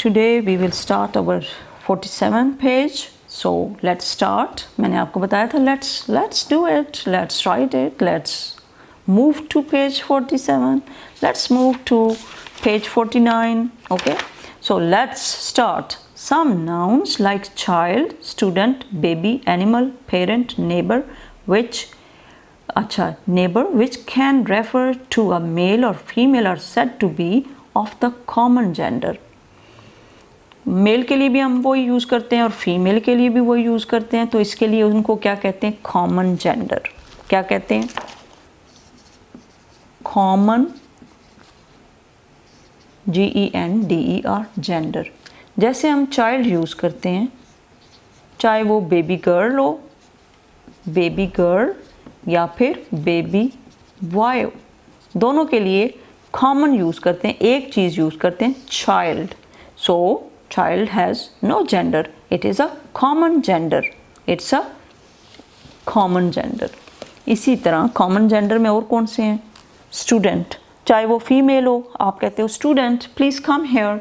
Today we will start our 47 page. So let's start. मैंने आपको बताया था let's do it. Let's write it. Let's move to page 47. Let's move to page 49. Okay. So let's start. Some nouns like child, student, baby, animal, parent, neighbor, neighbor which can refer to a male or female are said to be of the common gender. Male के लिए भी हम वो use करते हैं और female के लिए भी वो यूज़ करते हैं, तो इसके लिए उनको क्या कहते हैं? Common gender. क्या कहते हैं? Common GENDER gender. जैसे हम चाइल्ड यूज़ करते हैं, चाहे वो बेबी गर्ल हो, बेबी गर्ल या फिर बेबी बॉय, दोनों के लिए कॉमन यूज़ करते हैं, एक चीज़ यूज़ करते हैं, child. So child has no gender, it is a common gender, it's a common gender. इसी तरह common gender में और कौन से हैं? student, चाहे वो female हो, आप कहते हो student please come here,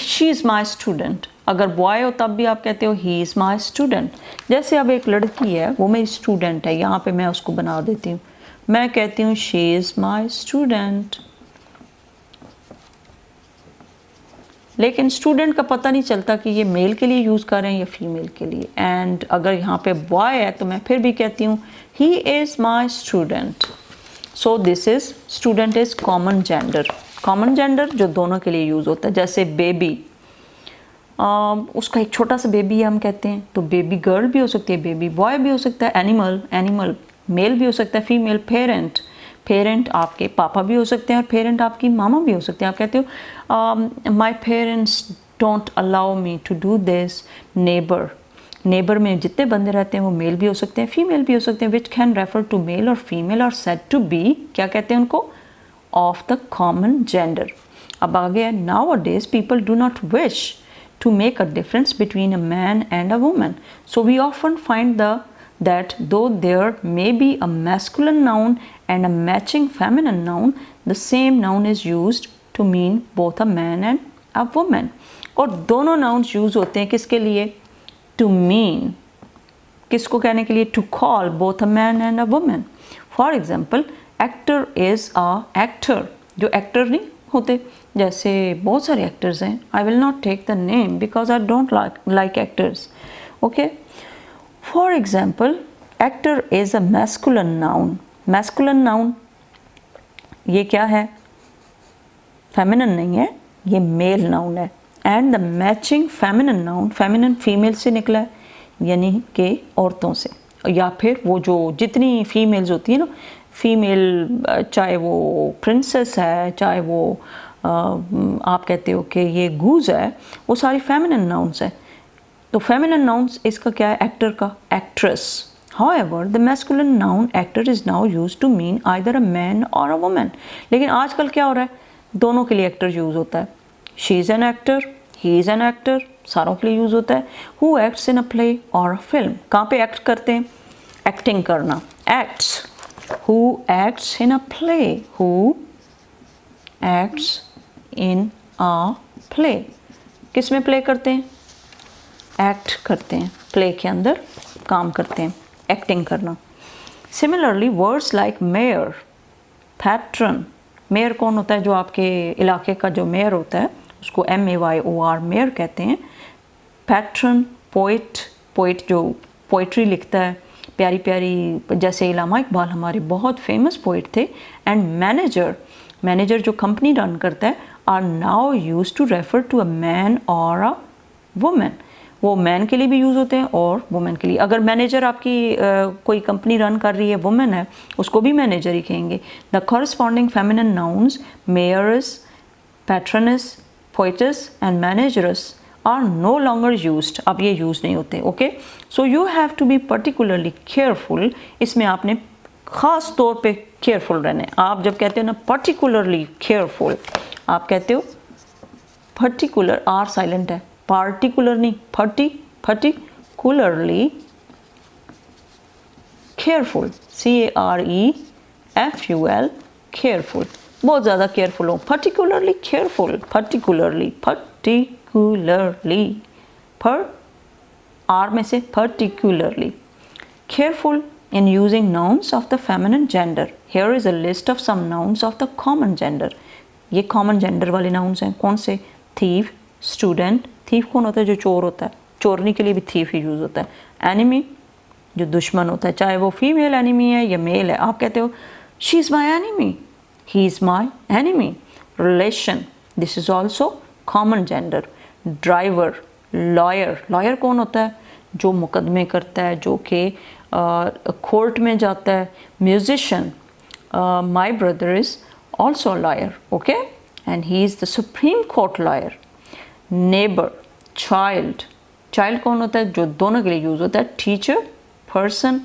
she is my student. अगर boy हो तब भी आप कहते हो he is my student. जैसे अब एक लड़की है, वो मेरी student है, यहाँ पे मैं उसको बना देती हूँ, मैं कहती हूँ she is my student. लेकिन स्टूडेंट का पता नहीं चलता कि ये मेल के लिए यूज़ कर रहे हैं या फीमेल के लिए. एंड अगर यहाँ पे बॉय है तो मैं फिर भी कहती हूँ ही is my student. So this is student is common gender. Common gender जो दोनों के लिए यूज़ होता है. जैसे बेबी, उसका एक छोटा सा बेबी है हम कहते हैं, तो बेबी गर्ल भी हो सकती है, बेबी बॉय भी हो सकता है. एनिमल, एनिमल मेल भी हो सकता है, फीमेल. पेरेंट, पेरेंट आपके पापा भी हो सकते हैं और पेरेंट आपकी मामा भी हो सकते हैं. आप कहते हो my parents don't allow me to do this. Neighbour, neighbour में जितने बंदे रहते हैं वो मेल भी हो सकते हैं, फीमेल भी हो सकते हैं. Which can refer to male और फीमेल और सेड टू बी, क्या कहते हैं उनको? Of the common gender. अब आगे है, nowadays people do not wish to make a difference between a man and a woman. So we often find that though there may be a masculine noun and a matching feminine noun, the same noun is used to mean both a man and a woman. और दोनों nouns use होते हैं किसके लिए? To mean, किसको कहने के लिए? To call both a man and a woman. For example, actor is a actor. जो actor नहीं होते, जैसे बहुत सारे एक्टर्स हैं. I will not take the name because I don't like actors. Okay, for example, actor is a masculine noun. Masculine noun ये क्या है? फेमिनिन नहीं है, ये मेल नाउन है. And the matching feminine noun, feminine female से निकला है, यानी कि औरतों से, या फिर वो जो जितनी फीमेल्स होती है ना, फीमेल चाहे वो प्रिंसेस है, चाहे वो आप कहते हो कि ये गूज है, वो सारी फेमिनिन नाउन्स है. तो फेमिनिन नाउन्स इसका क्या है? एक्टर का, actress. However the masculine noun actor is now used to mean either a man और अ वुमन. लेकिन आजकल क्या हो रहा है? दोनों के लिए एक्टर यूज़ होता है. She is an actor, he is an actor, सारों के लिए यूज़ होता है. Who acts in a play और अ फिल्म, कहाँ पे एक्ट करते हैं? एक्टिंग करना, acts. Who acts in a play? Who acts in a play? किस में प्ले करते हैं? एक्ट करते हैं, प्ले के अंदर काम करते हैं, एक्टिंग करना. Similarly words like mayor, patron. Mayor कौन होता है? जो आपके इलाके का जो मेयर होता है उसको MAYOR मेयर कहते हैं. पैट्रन, पोइट, पोइट जो पोइट्री लिखता है प्यारी प्यारी, जैसे इलामा इकबाल हमारे बहुत फेमस पोइट थे. एंड मैनेजर, मैनेजर जो कंपनी रन करता है, are now use to refer to a man और अ वुमेन. वो मैन के लिए भी यूज़ होते हैं और वुमेन के लिए. अगर मैनेजर आपकी कोई कंपनी रन कर रही है, वुमेन है, उसको भी मैनेजर ही कहेंगे. The corresponding feminine nouns mayoress, patroness, poetess and manageress are no longer used. अब ये यूज़ नहीं होते. Okay, so you have to be particularly careful. इसमें आपने ख़ास तौर पे केयरफुल रहना है. आप जब कहते हो ना पर्टिकुलरली केयरफुल, आप कहते हो पर्टिकुलर, आर साइलेंट है, पार्टिकुलर नहीं, पर्टिकुलरली केयरफुल, CAREFUL, केयरफुल. बहुत ज़्यादा केयरफुल हो, पर्टिकुलरली केयरफुल, पर्टिकुलरली, पर्टिकुलरली, पर आर में से particularly, careful in using nouns of the feminine gender. Here is a list of some nouns of the common gender. ये common gender वाले nouns हैं, कौन से? thief, student, thief कौन होता है? जो चोर होता है, चोरने के लिए भी thief ही यूज़ होता है। enemy, जो दुश्मन होता है, चाहे वो फीमेल enemy है या मेल है, आप कहते हो she is my enemy, he is my enemy। relation, this is also common gender। driver, lawyer, lawyer कौन होता है? जो मुकदमे करता है, जो कि कोर्ट में जाता है। Musician, my brother is also lawyer, okay, and he is the supreme court lawyer. Neighbour, child, child कौन होता है? जो दोनों के लिए यूज़ होता है, teacher, person,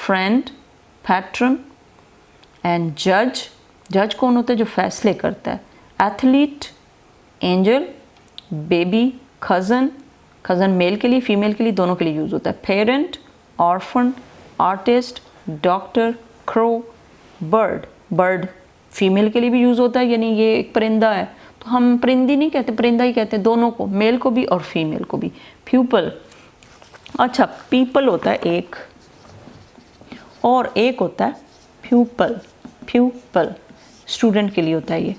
friend, pattern. And जज, जज कौन होता है? जो फैसले करता है। Athlete, angel, baby, cousin, cousin mail के लिए फीमेल के लिए दोनों के लिए यूज़ होता है। Parent, orphan, artist, doctor, crow. Bird, bird female के लिए भी यूज़ होता है, यानी ये एक परिंदा है तो हम परिंदी नहीं कहते, परिंदा ही कहते हैं, दोनों को, मेल को भी और फीमेल को भी। प्यूपल, अच्छा पीपल होता है एक, और एक होता है प्यूपल। प्यूपल स्टूडेंट के लिए होता है।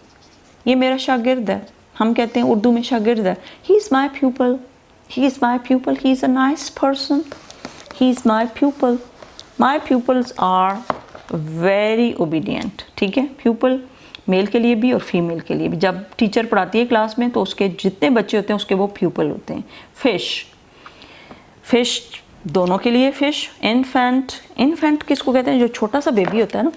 ये मेरा शागिर्द है, हम कहते हैं उर्दू में शागिर्द है, he is my pupil, he is my pupil, he is a nice person, he is my pupil। my pupils are very obedient, ठीक है। pupil मेल के लिए भी और फीमेल के लिए भी, जब टीचर पढ़ाती है क्लास में तो उसके जितने बच्चे होते हैं उसके वो pupil होते हैं। फिश, फिश दोनों के लिए फिश। इन्फेंट, इन्फेंट किसको कहते हैं? जो छोटा सा बेबी होता है ना,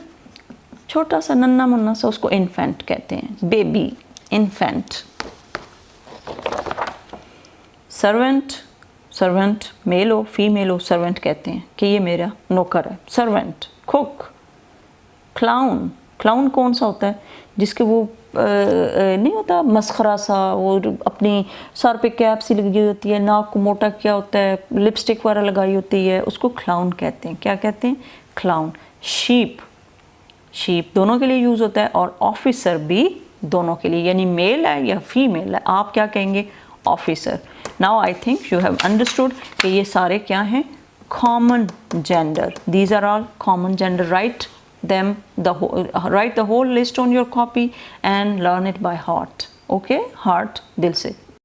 छोटा सा नन्ना मुन्ना सा, उसको इन्फेंट कहते हैं, baby, infant. Servant, servant male हो फीमेल हो, सर्वेंट कहते हैं कि ये मेरा नौकर है, सर्वेंट। कुक, क्लाउन, क्लाउन कौन सा होता है? जिसके वो नहीं होता मस्खरा सा, वो अपनी सर पे कैप सी लगी होती है, नाक को मोटा किया होता है, लिपस्टिक वगैरह लगाई होती है, उसको क्लाउन कहते हैं। क्या कहते हैं? क्लाउन। शीप, शीप दोनों के लिए यूज़ होता है, और ऑफिसर भी दोनों के लिए, यानी मेल है या फीमेल है, आप क्या कहेंगे? Officer. Now I think you have understood कि ये सारे क्या हैं? Common gender. These are all common gender. Write the whole list on your copy and learn it by heart. Okay? Heart, दिल से।